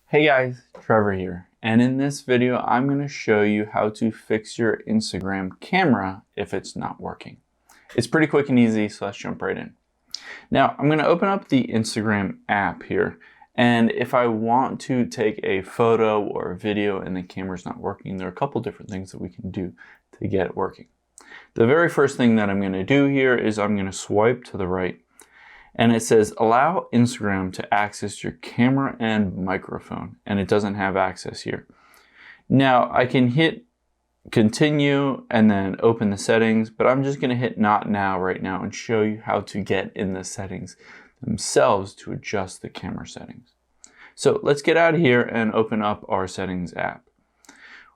Hey guys, Trevor here, and in this video I'm going to show you how to fix your Instagram camera if it's not working. It's pretty quick and easy, so let's jump right in. Now I'm going to open up the Instagram app here, and if I want to take a photo or a video and the camera's not working, there are a couple different things that we can do to get it working. The very first thing that I'm going to do here is I'm going to swipe to the right. And it says allow Instagram to access your camera and microphone, and it doesn't have access here. Now I can hit continue and then open the settings, but I'm just going to hit not now right now and show you how to get in the settings themselves to adjust the camera settings. So let's get out of here and open up our settings app.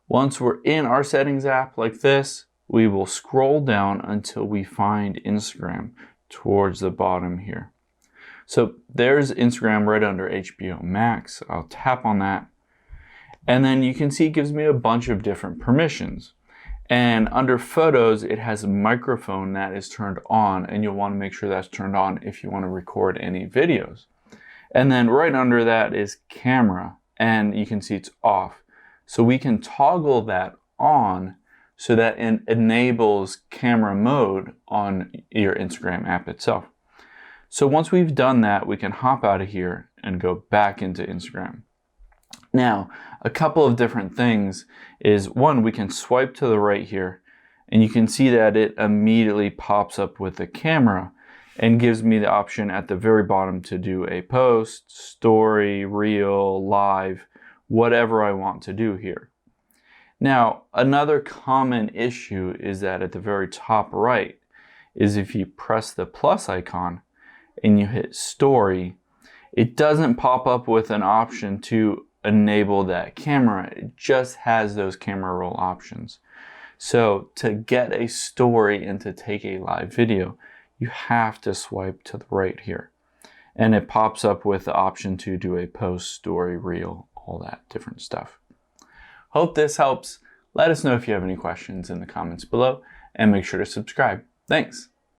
Once we're in our settings app like this, we will scroll down until we find Instagram towards the bottom here. So there's Instagram right under HBO Max. I'll tap on that. And then you can see it gives me a bunch of different permissions. And under photos, it has a microphone that is turned on, and you'll want to make sure that's turned on if you want to record any videos. And then right under that is camera, and you can see it's off. So we can toggle that on so that it enables camera mode on your Instagram app itself. So once we've done that, we can hop out of here and go back into Instagram. Now, a couple of different things is, one, we can swipe to the right here, and you can see that it immediately pops up with the camera and gives me the option at the very bottom to do a post, story, reel, live, whatever I want to do here. Now, another common issue is that at the very top right is if you press the plus icon and you hit story, it doesn't pop up with an option to enable that camera. It just has those camera roll options. So to get a story and to take a live video, you have to swipe to the right here. And it pops up with the option to do a post, story, reel, all that different stuff. Hope this helps. Let us know if you have any questions in the comments below, and make sure to subscribe. Thanks.